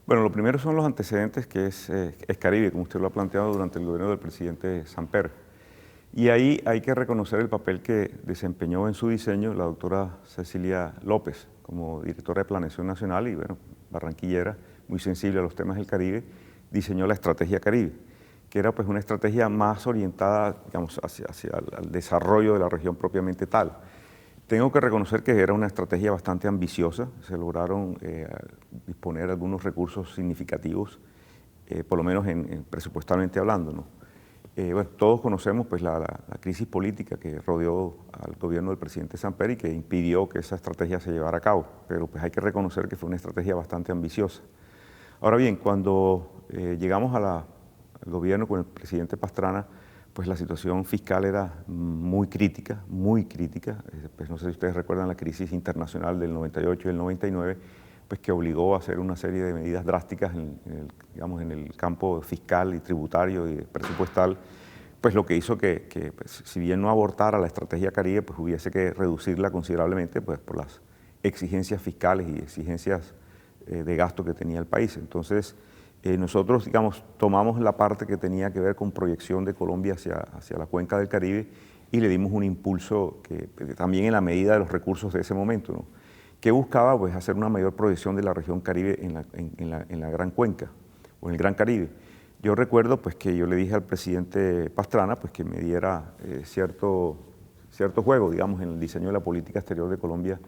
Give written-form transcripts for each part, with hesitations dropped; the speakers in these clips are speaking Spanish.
Bueno, lo primero son los antecedentes, que es Caribe, como usted lo ha planteado durante el gobierno del presidente Samper. Y ahí hay que reconocer el papel que desempeñó en su diseño la doctora Cecilia López, como directora de Planeación Nacional y, bueno, barranquillera, muy sensible a los temas del Caribe, diseñó la Estrategia Caribe, que era pues una estrategia más orientada, digamos, hacia el desarrollo de la región propiamente tal. Tengo que reconocer que era una estrategia bastante ambiciosa, se lograron disponer algunos recursos significativos, por lo menos presupuestalmente hablando, ¿no? Bueno, todos conocemos pues, la crisis política que rodeó al gobierno del presidente Samper y que impidió que esa estrategia se llevara a cabo, pero pues hay que reconocer que fue una estrategia bastante ambiciosa. Ahora bien, cuando llegamos al gobierno con el presidente Pastrana, pues la situación fiscal era muy crítica, muy crítica. Pues no sé si ustedes recuerdan la crisis internacional del 98 y el 99, pues que obligó a hacer una serie de medidas drásticas en el campo fiscal y tributario y presupuestal, pues lo que hizo que pues, si bien no abortara la estrategia Caribe, pues hubiese que reducirla considerablemente pues, por las exigencias fiscales y exigencias de gasto que tenía el país. Entonces, nosotros, digamos, tomamos la parte que tenía que ver con proyección de Colombia hacia la cuenca del Caribe y le dimos un impulso que también en la medida de los recursos de ese momento, ¿no? Que buscaba pues, hacer una mayor proyección de la región Caribe en la Gran Cuenca o en el Gran Caribe. Yo recuerdo pues, que yo le dije al presidente Pastrana pues, que me diera cierto juego, digamos, en el diseño de la política exterior de Colombia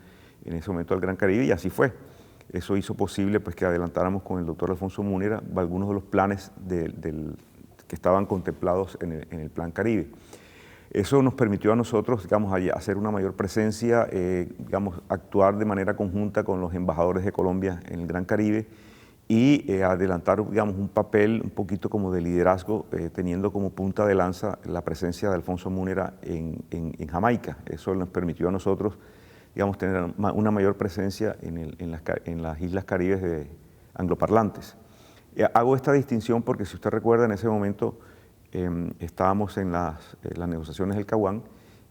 en ese momento del Gran Caribe, y así fue. Eso hizo posible pues, que adelantáramos con el doctor Alfonso Múnera algunos de los planes que estaban contemplados en el Plan Caribe. Eso nos permitió a nosotros, digamos, hacer una mayor presencia, digamos, actuar de manera conjunta con los embajadores de Colombia en el Gran Caribe y adelantar, digamos, un papel un poquito como de liderazgo, teniendo como punta de lanza la presencia de Alfonso Múnera en Jamaica. Eso nos permitió a nosotros, digamos, tener una mayor presencia en las islas caribes angloparlantes. Hago esta distinción porque, si usted recuerda, en ese momento estábamos en las negociaciones del Caguán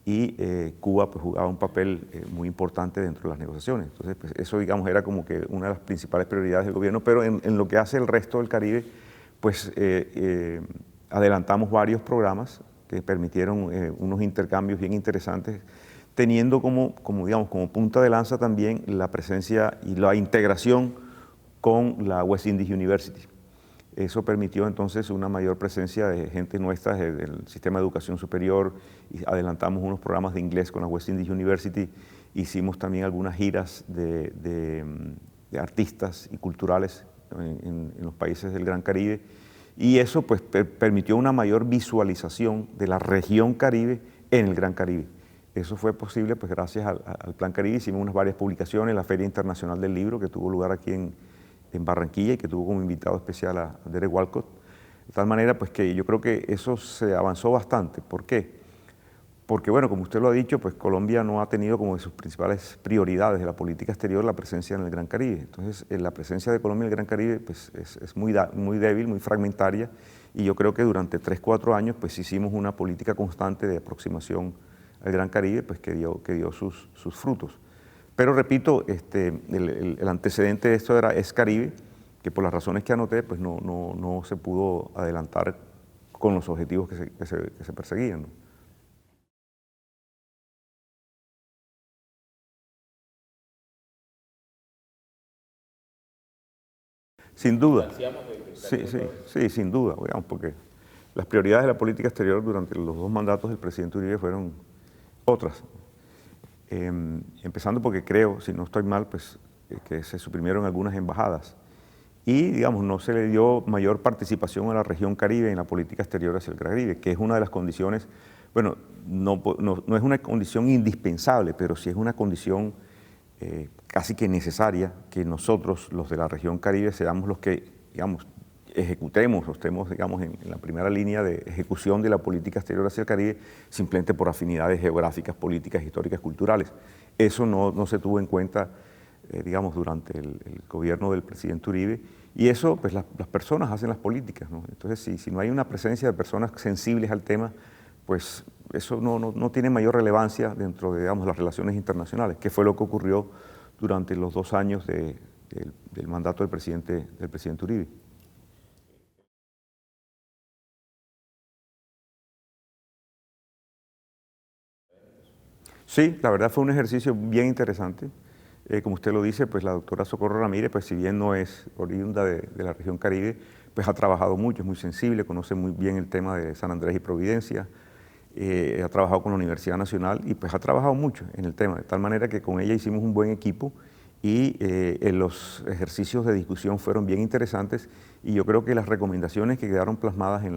y Cuba pues, jugaba un papel muy importante dentro de las negociaciones. Entonces, pues, eso, digamos, era como que una de las principales prioridades del gobierno, pero en lo que hace el resto del Caribe, pues adelantamos varios programas que permitieron unos intercambios bien interesantes, teniendo digamos, como punta de lanza también la presencia y la integración con la West Indies University. Eso permitió entonces una mayor presencia de gente nuestra del sistema de educación superior, y adelantamos unos programas de inglés con la West Indies University, hicimos también algunas giras de artistas y culturales en los países del Gran Caribe, y eso pues permitió una mayor visualización de la región Caribe en el Gran Caribe. Eso fue posible pues gracias al Plan Caribe. Hicimos varias publicaciones, la Feria Internacional del Libro que tuvo lugar aquí en Barranquilla y que tuvo como invitado especial a Derek Walcott, de tal manera pues que yo creo que eso se avanzó bastante. ¿Por qué? Porque, bueno, como usted lo ha dicho, pues Colombia no ha tenido como de sus principales prioridades de la política exterior la presencia en el Gran Caribe. Entonces, la presencia de Colombia en el Gran Caribe pues, es muy débil, muy fragmentaria, y yo creo que durante 3 o 4 años pues hicimos una política constante de aproximación al Gran Caribe pues, que dio sus frutos. Pero repito, el antecedente de esto es Caribe, que por las razones que anoté, pues no se pudo adelantar con los objetivos que se perseguían, ¿no? Sin duda, sí, sin duda, digamos, porque las prioridades de la política exterior durante los 2 mandatos del presidente Uribe fueron otras. Empezando porque creo, si no estoy mal, pues que se suprimieron algunas embajadas y, digamos, no se le dio mayor participación a la región Caribe en la política exterior hacia el Caribe, que es una de las condiciones, bueno, no es una condición indispensable, pero sí es una condición casi que necesaria que nosotros, los de la región Caribe, seamos los que, digamos, ejecutemos o estemos, digamos, en la primera línea de ejecución de la política exterior hacia el Caribe, simplemente por afinidades geográficas, políticas, históricas, culturales. Eso no se tuvo en cuenta, digamos, durante el gobierno del presidente Uribe, y eso, pues las personas hacen las políticas, ¿no? Entonces, si no hay una presencia de personas sensibles al tema, pues eso no tiene mayor relevancia dentro de, digamos, las relaciones internacionales, que fue lo que ocurrió durante los 2 años de del mandato del presidente Uribe. Sí, la verdad fue un ejercicio bien interesante. Como usted lo dice, pues la doctora Socorro Ramírez, pues si bien no es oriunda de la región Caribe, pues ha trabajado mucho, es muy sensible, conoce muy bien el tema de San Andrés y Providencia, ha trabajado con la Universidad Nacional y pues ha trabajado mucho en el tema, de tal manera que con ella hicimos un buen equipo y los ejercicios de discusión fueron bien interesantes y yo creo que las recomendaciones que quedaron plasmadas en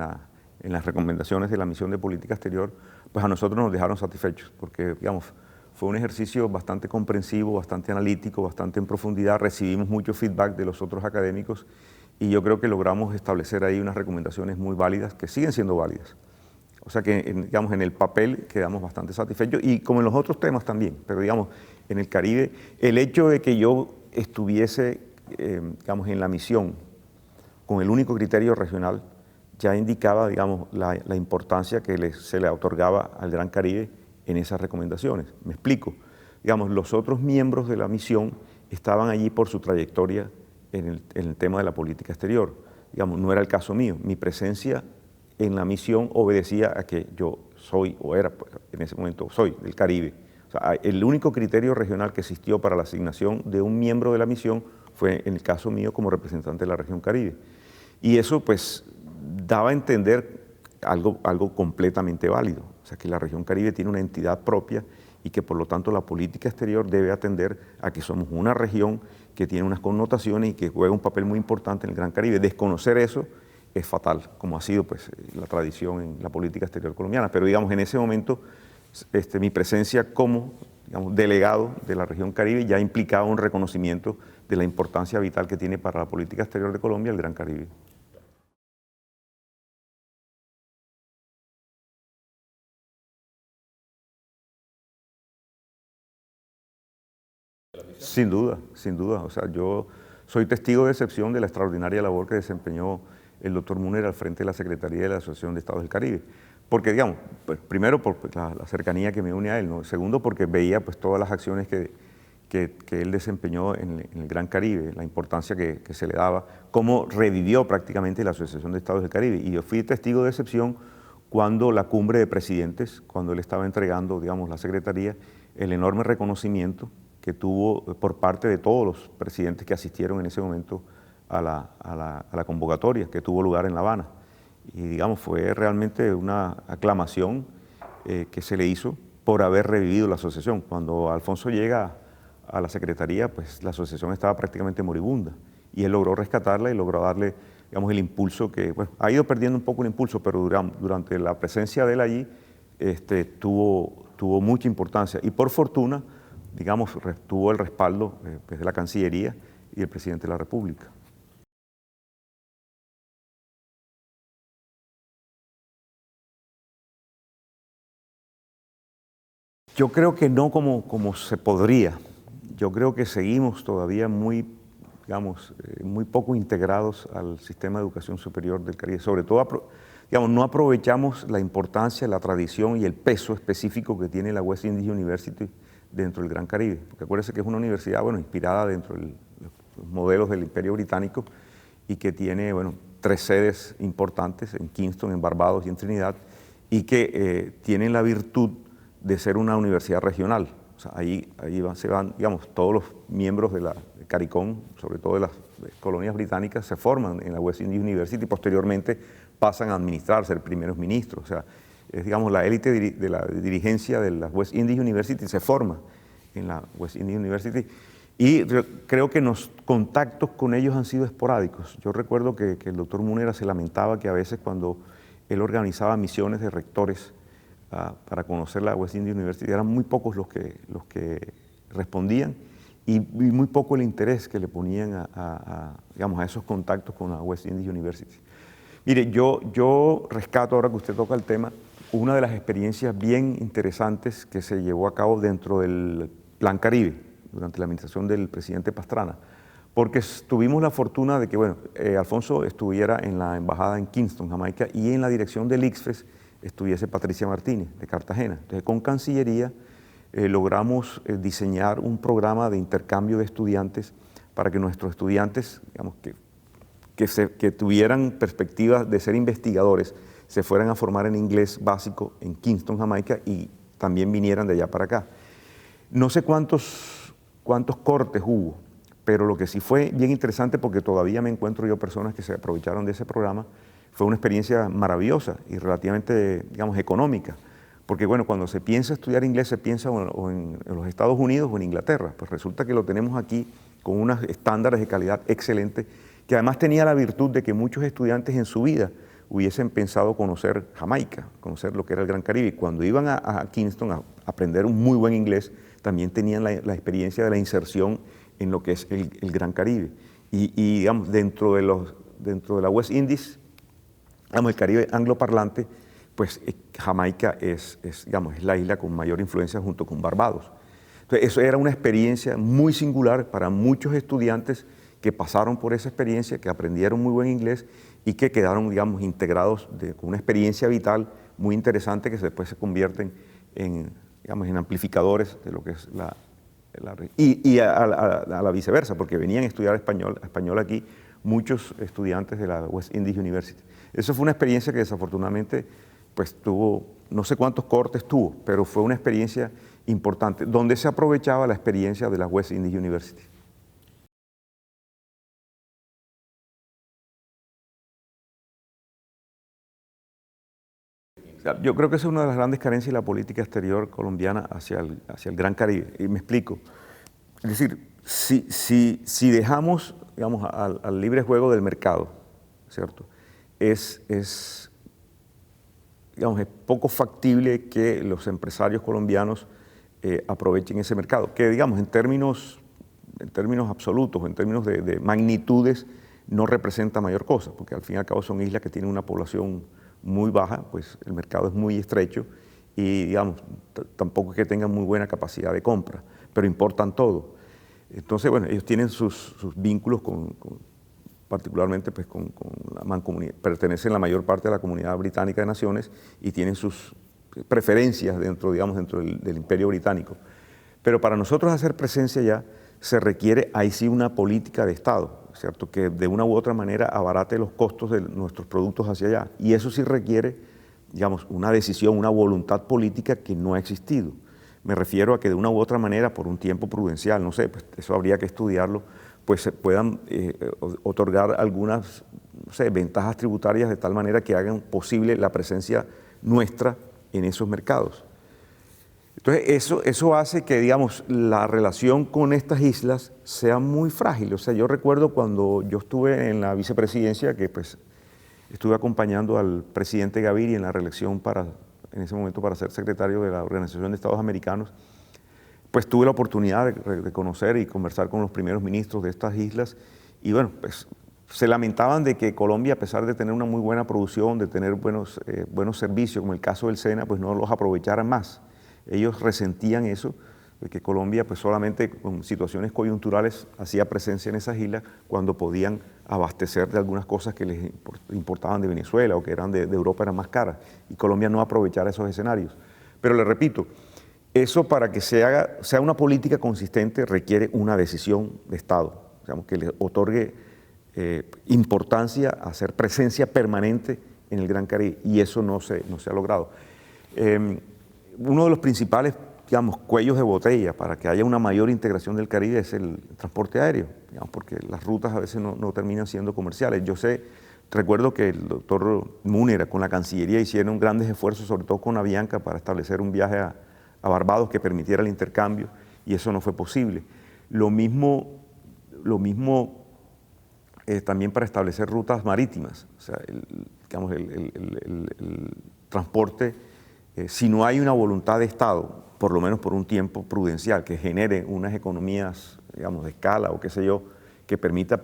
las recomendaciones de la misión de política exterior, pues a nosotros nos dejaron satisfechos, porque digamos, fue un ejercicio bastante comprensivo, bastante analítico, bastante en profundidad, recibimos mucho feedback de los otros académicos y yo creo que logramos establecer ahí unas recomendaciones muy válidas, que siguen siendo válidas. O sea que, digamos, en el papel quedamos bastante satisfechos y como en los otros temas también, pero digamos, en el Caribe, el hecho de que yo estuviese, digamos, en la misión con el único criterio regional, ya indicaba, digamos, la importancia que se le otorgaba al Gran Caribe en esas recomendaciones. Me explico. Digamos, los otros miembros de la misión estaban allí por su trayectoria en el tema de la política exterior. Digamos, no era el caso mío. Mi presencia en la misión obedecía a que yo soy, o era, en ese momento, soy del Caribe. O sea, el único criterio regional que existió para la asignación de un miembro de la misión fue en el caso mío como representante de la región Caribe. Y eso, pues, daba a entender algo completamente válido, o sea, que la región Caribe tiene una entidad propia y que por lo tanto la política exterior debe atender a que somos una región que tiene unas connotaciones y que juega un papel muy importante en el Gran Caribe. Desconocer eso es fatal, como ha sido pues, la tradición en la política exterior colombiana, pero digamos en ese momento mi presencia como digamos, delegado de la región Caribe ya implicaba un reconocimiento de la importancia vital que tiene para la política exterior de Colombia el Gran Caribe. Sin duda, sin duda. O sea, yo soy testigo de excepción de la extraordinaria labor que desempeñó el doctor Múner al frente de la Secretaría de la Asociación de Estados del Caribe. Porque, digamos, pues, primero por pues, la cercanía que me une a él, ¿no? Segundo, porque veía pues, todas las acciones que él desempeñó en el Gran Caribe, la importancia que se le daba, cómo revivió prácticamente la Asociación de Estados del Caribe. Y yo fui testigo de excepción cuando la cumbre de presidentes, cuando él estaba entregando, digamos, la Secretaría, el enorme reconocimiento que tuvo por parte de todos los presidentes que asistieron en ese momento a la convocatoria que tuvo lugar en La Habana. Y digamos, fue realmente una aclamación que se le hizo por haber revivido la asociación. Cuando Alfonso llega a la Secretaría, pues la asociación estaba prácticamente moribunda y él logró rescatarla y logró darle, digamos, el impulso que, bueno, ha ido perdiendo un poco el impulso, pero durante la presencia de él allí tuvo mucha importancia y por fortuna, digamos, tuvo el respaldo pues, de la Cancillería y el Presidente de la República. Yo creo que no como se podría. Yo creo que seguimos todavía muy, digamos, muy poco integrados al sistema de educación superior del Caribe. Sobre todo, digamos, no aprovechamos la importancia, la tradición y el peso específico que tiene la West Indies University dentro del Gran Caribe. Porque acuérdense que es una universidad, bueno, inspirada dentro de los modelos del Imperio Británico y que tiene, bueno, 3 sedes importantes en Kingston, en Barbados y en Trinidad, y que tienen la virtud de ser una universidad regional. O sea, se van, digamos, todos los miembros de CARICOM, sobre todo de las colonias británicas, se forman en la West Indies University y posteriormente pasan a administrar, ser primeros ministros. O sea, es, digamos, la élite de la dirigencia de la West Indies University se forma en la West Indies University y creo que los contactos con ellos han sido esporádicos. Yo recuerdo que el doctor Múnera se lamentaba que a veces cuando él organizaba misiones de rectores para conocer la West Indies University, eran muy pocos los que respondían y muy poco el interés que le ponían digamos, a esos contactos con la West Indies University. Mire, yo rescato, ahora que usted toca el tema, una de las experiencias bien interesantes que se llevó a cabo dentro del Plan Caribe, durante la administración del presidente Pastrana, porque tuvimos la fortuna de que, bueno, Alfonso estuviera en la embajada en Kingston, Jamaica, y en la dirección del ICFES estuviese Patricia Martínez, de Cartagena. Entonces, con Cancillería logramos diseñar un programa de intercambio de estudiantes para que nuestros estudiantes, digamos, que tuvieran perspectivas de ser investigadores, se fueran a formar en inglés básico en Kingston, Jamaica, y también vinieran de allá para acá. No sé cuántos cortes hubo, pero lo que sí fue bien interesante, porque todavía me encuentro yo personas que se aprovecharon de ese programa, fue una experiencia maravillosa y relativamente, digamos, económica. Porque bueno, cuando se piensa estudiar inglés, se piensa o en los Estados Unidos o en Inglaterra. Pues resulta que lo tenemos aquí con unos estándares de calidad excelentes, que además tenía la virtud de que muchos estudiantes en su vida hubiesen pensado conocer Jamaica, conocer lo que era el Gran Caribe. Y cuando iban a Kingston a aprender un muy buen inglés, también tenían la experiencia de la inserción en lo que es el Gran Caribe. Y digamos, dentro de la West Indies, digamos, el Caribe angloparlante, pues Jamaica digamos, es la isla con mayor influencia junto con Barbados. Entonces, eso era una experiencia muy singular para muchos estudiantes que pasaron por esa experiencia, que aprendieron muy buen inglés y que quedaron, digamos, integrados con una experiencia vital muy interesante que después se convierten en, digamos, en amplificadores de lo que es y a la viceversa, porque venían a estudiar español aquí muchos estudiantes de la West Indies University. Eso fue una experiencia que desafortunadamente pues tuvo, no sé cuántos cortes tuvo, pero fue una experiencia importante, donde se aprovechaba la experiencia de la West Indies University. O sea, yo creo que esa es una de las grandes carencias de la política exterior colombiana hacia el Gran Caribe, y me explico. Es decir, si dejamos, digamos, al libre juego del mercado, ¿cierto? Digamos, es poco factible que los empresarios colombianos aprovechen ese mercado, que digamos en términos absolutos, en términos de magnitudes, no representa mayor cosa, porque al fin y al cabo son islas que tienen una población muy baja, pues el mercado es muy estrecho y digamos, tampoco es que tengan muy buena capacidad de compra, pero importan todo. Entonces, bueno, ellos tienen sus vínculos particularmente pues, con la mancomunidad, pertenecen la mayor parte de la comunidad británica de naciones y tienen sus preferencias dentro del imperio británico. Pero para nosotros hacer presencia ya se requiere ahí sí una política de Estado, ¿cierto? Que de una u otra manera abarate los costos de nuestros productos hacia allá. Y eso sí requiere, digamos, una decisión, una voluntad política que no ha existido. Me refiero a que de una u otra manera, por un tiempo prudencial, no sé, pues eso habría que estudiarlo, pues se puedan otorgar algunas, no sé, ventajas tributarias de tal manera que hagan posible la presencia nuestra en esos mercados. Entonces, eso hace que, digamos, la relación con estas islas sea muy frágil. O sea, yo recuerdo cuando yo estuve en la vicepresidencia, que pues estuve acompañando al presidente Gaviria en la reelección en ese momento para ser secretario de la Organización de Estados Americanos, pues tuve la oportunidad de conocer y conversar con los primeros ministros de estas islas y bueno, pues se lamentaban de que Colombia, a pesar de tener una muy buena producción, de tener buenos servicios, como el caso del SENA, pues no los aprovecharan más. Ellos resentían eso, de que Colombia pues solamente con situaciones coyunturales hacía presencia en esas islas cuando podían abastecer de algunas cosas que les importaban de Venezuela o que eran de Europa, eran más caras, y Colombia no aprovechara esos escenarios. Pero le repito, eso para que sea una política consistente requiere una decisión de Estado, digamos, que le otorgue importancia a hacer presencia permanente en el Gran Caribe, y eso no se ha logrado. Uno de los principales, digamos, cuellos de botella para que haya una mayor integración del Caribe es el transporte aéreo, digamos, porque las rutas a veces no terminan siendo comerciales. Recuerdo que el doctor Múnera con la Cancillería hicieron grandes esfuerzos, sobre todo con Avianca, para establecer un viaje a Barbados que permitiera el intercambio, y eso no fue posible. Lo mismo también para establecer rutas marítimas, o sea, digamos, el transporte, si no hay una voluntad de Estado, por lo menos por un tiempo prudencial, que genere unas economías, digamos, de escala o qué sé yo, que permita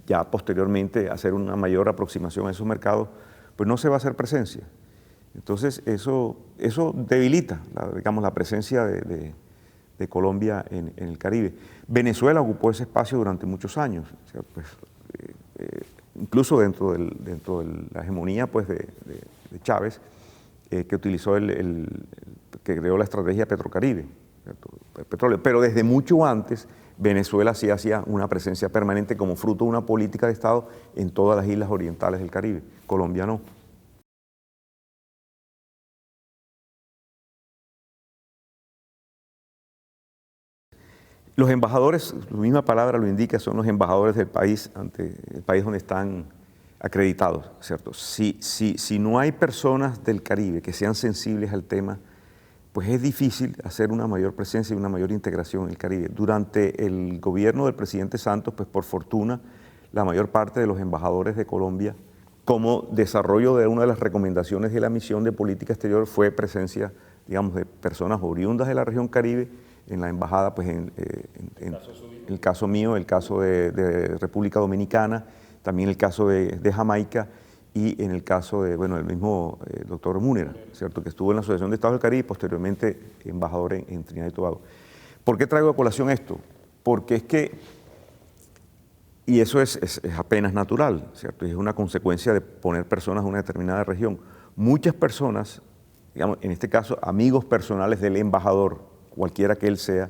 ya posteriormente hacer una mayor aproximación a esos mercados, pues no se va a hacer presencia. Entonces, eso debilita, digamos, la presencia de Colombia en el Caribe. Venezuela ocupó ese espacio durante muchos años, o sea, pues, incluso dentro de la hegemonía pues, de Chávez, que utilizó que creó la estrategia Petrocaribe, ¿cierto? El petróleo. Pero desde mucho antes, Venezuela sí hacía una presencia permanente como fruto de una política de Estado en todas las islas orientales del Caribe. Colombia no. Los embajadores, la misma palabra lo indica, son los embajadores del país ante el país donde están acreditados, ¿cierto? Si no hay personas del Caribe que sean sensibles al tema, pues es difícil hacer una mayor presencia y una mayor integración en el Caribe. Durante el gobierno del presidente Santos, pues por fortuna, la mayor parte de los embajadores de Colombia, como desarrollo de una de las recomendaciones de la misión de política exterior, fue presencia, digamos, de personas oriundas de la región Caribe en la embajada, pues en el caso mío, el caso de República Dominicana, también el caso de Jamaica, y en el caso de, bueno, el mismo doctor Múnera, ¿cierto?, que estuvo en la Asociación de Estados del Caribe y posteriormente embajador en Trinidad y Tobago. ¿Por qué traigo a colación esto? Porque es que, y eso es apenas natural, ¿cierto?, es una consecuencia de poner personas en una determinada región. Muchas personas, digamos, en este caso amigos personales del embajador, cualquiera que él sea,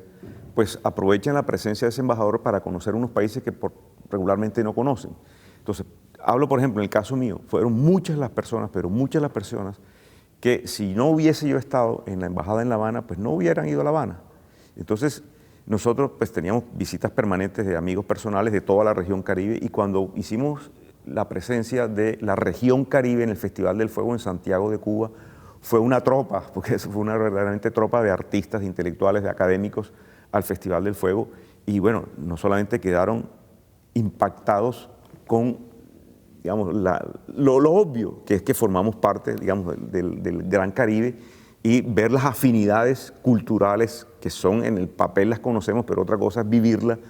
pues aprovechan la presencia de ese embajador para conocer unos países que regularmente no conocen. Entonces, hablo, por ejemplo, en el caso mío, fueron muchas las personas, pero muchas las personas que si no hubiese yo estado en la embajada en La Habana, pues no hubieran ido a La Habana. Entonces, nosotros pues teníamos visitas permanentes de amigos personales de toda la región Caribe, y cuando hicimos la presencia de la región Caribe en el Festival del Fuego en Santiago de Cuba, fue una tropa, porque eso fue una verdaderamente tropa de artistas, de intelectuales, de académicos al Festival del Fuego, y bueno, no solamente quedaron impactados con, digamos, lo obvio, que es que formamos parte, digamos, del Gran Caribe, y ver las afinidades culturales que son en el papel las conocemos, pero otra cosa es vivirla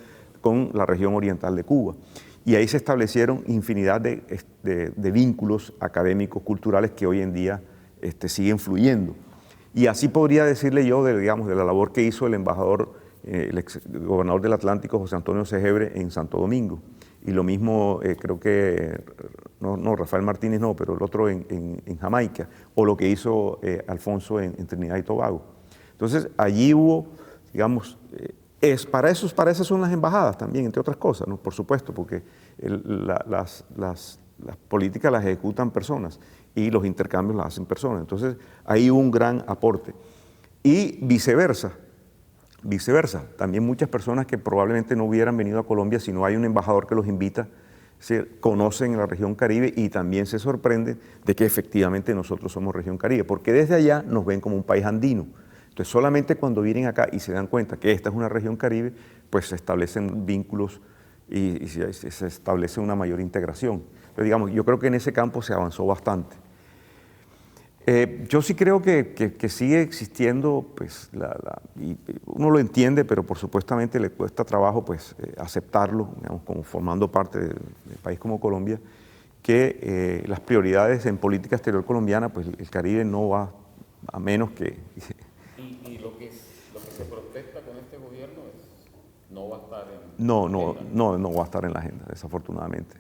con la región oriental de Cuba. Y ahí se establecieron infinidad de vínculos académicos, culturales, que hoy en día siguen fluyendo. Y así podría decirle yo, digamos, de la labor que hizo el embajador, el ex gobernador del Atlántico, José Antonio Segebre, en Santo Domingo. Y lo mismo, creo que, no, Rafael Martínez no, pero el otro en Jamaica, o lo que hizo Alfonso en Trinidad y Tobago. Entonces, allí hubo, digamos, para esas son las embajadas también, entre otras cosas, ¿no? Por supuesto, porque las políticas las ejecutan personas y los intercambios las hacen personas. Entonces, ahí hubo un gran aporte. Y viceversa, también muchas personas que probablemente no hubieran venido a Colombia si no hay un embajador que los invita, se conocen la región Caribe y también se sorprenden de que efectivamente nosotros somos región Caribe, porque desde allá nos ven como un país andino. Entonces, solamente cuando vienen acá y se dan cuenta que esta es una región Caribe, pues se establecen vínculos y se establece una mayor integración. Entonces, digamos, yo creo que en ese campo se avanzó bastante. Yo sí creo que sigue existiendo, pues, y uno lo entiende, pero por supuestamente le cuesta trabajo, pues, aceptarlo, digamos, como formando parte del país como Colombia, que las prioridades en política exterior colombiana, pues el Caribe no va a menos que... Y lo que se protesta con este gobierno no va a estar en... No va a estar en la agenda, desafortunadamente.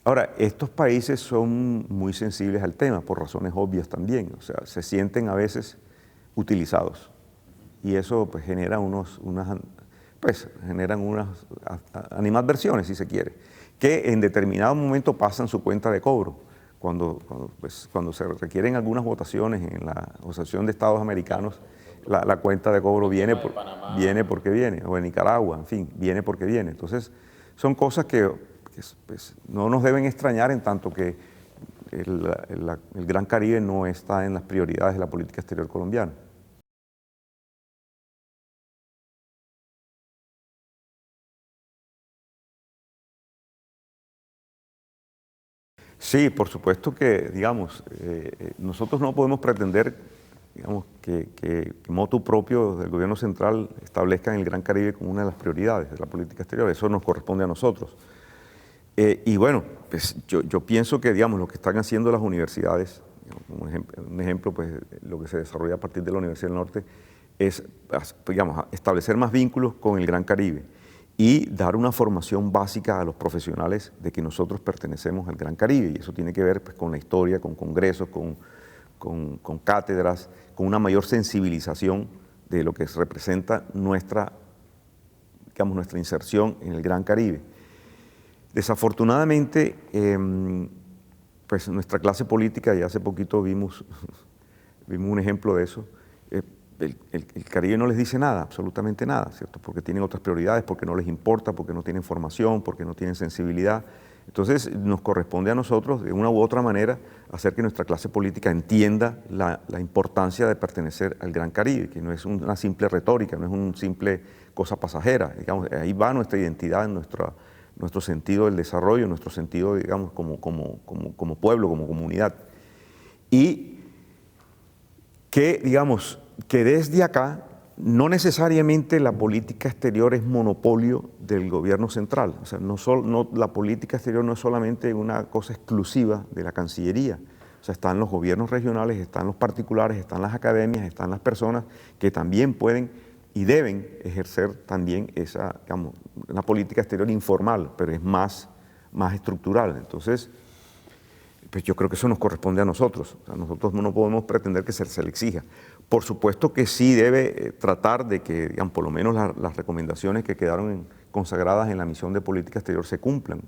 Ahora, estos países son muy sensibles al tema, por razones obvias también, o sea, se sienten a veces utilizados, y eso pues genera unas animadversiones, si se quiere, que en determinado momento pasan su cuenta de cobro. Cuando se requieren algunas votaciones en la Asociación de Estados Americanos, la cuenta de cobro viene porque viene, o en Nicaragua, en fin, viene porque viene. Entonces, son cosas que pues, no nos deben extrañar, en tanto que el Gran Caribe no está en las prioridades de la política exterior colombiana. Sí, por supuesto que, digamos, nosotros no podemos pretender, digamos, que motu propio del gobierno central establezcan el Gran Caribe como una de las prioridades de la política exterior. Eso nos corresponde a nosotros. Y bueno, pues yo pienso que, digamos, lo que están haciendo las universidades, digamos, un ejemplo, pues lo que se desarrolla a partir de la Universidad del Norte, es, digamos, establecer más vínculos con el Gran Caribe y dar una formación básica a los profesionales de que nosotros pertenecemos al Gran Caribe, y eso tiene que ver, pues, con la historia, con congresos, con cátedras, con una mayor sensibilización de lo que representa nuestra digamos, nuestra inserción en el Gran Caribe. Desafortunadamente, pues nuestra clase política, y hace poquito vimos un ejemplo de eso, el Caribe no les dice nada, absolutamente nada, ¿cierto? Porque tienen otras prioridades, porque no les importa, porque no tienen formación, porque no tienen sensibilidad. Entonces nos corresponde a nosotros, de una u otra manera, hacer que nuestra clase política entienda la importancia de pertenecer al Gran Caribe, que no es una simple retórica, no es una simple cosa pasajera. Digamos, ahí va nuestra identidad, nuestro sentido del desarrollo, nuestro sentido, digamos, como pueblo, como comunidad. Y que, digamos, que desde acá no necesariamente la política exterior es monopolio del gobierno central. O sea, la política exterior no es solamente una cosa exclusiva de la Cancillería. O sea, están los gobiernos regionales, están los particulares, están las academias, están las personas que también pueden y deben ejercer también esa, digamos, una política exterior informal, pero es más estructural. Entonces, pues yo creo que eso nos corresponde a nosotros. O sea, nosotros no podemos pretender que se le exija. Por supuesto que sí debe tratar de que, digamos, por lo menos las recomendaciones que quedaron consagradas en la misión de política exterior se cumplan,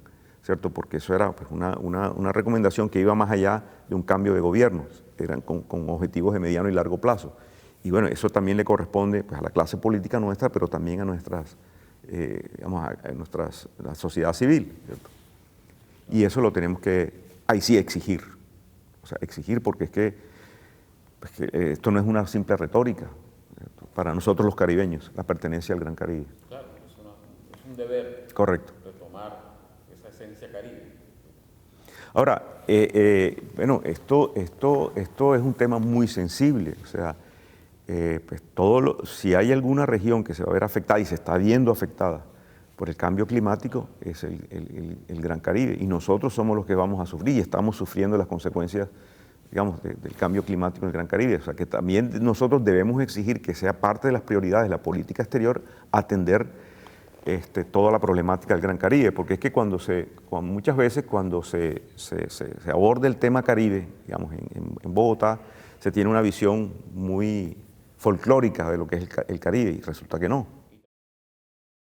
¿cierto? Porque eso era pues, una recomendación que iba más allá de un cambio de gobiernos, eran con objetivos de mediano y largo plazo. Y bueno, eso también le corresponde pues, a la clase política nuestra, pero también a la sociedad civil, ¿cierto? Y eso lo tenemos que, ahí sí, exigir. O sea, exigir porque es que esto no es una simple retórica, ¿cierto? Para nosotros los caribeños, la pertenencia al Gran Caribe. Claro, es un deber. Correcto. Retomar esa esencia caribe. Ahora, bueno, esto es un tema muy sensible, o sea, pues si hay alguna región que se va a ver afectada y se está viendo afectada por el cambio climático, es el Gran Caribe, y nosotros somos los que vamos a sufrir y estamos sufriendo las consecuencias, digamos, del cambio climático en el Gran Caribe. O sea, que también nosotros debemos exigir que sea parte de las prioridades de la política exterior atender toda la problemática del Gran Caribe, porque es que muchas veces cuando se aborda el tema Caribe, digamos, en Bogotá, se tiene una visión muy folclórica de lo que es el Caribe, y resulta que no.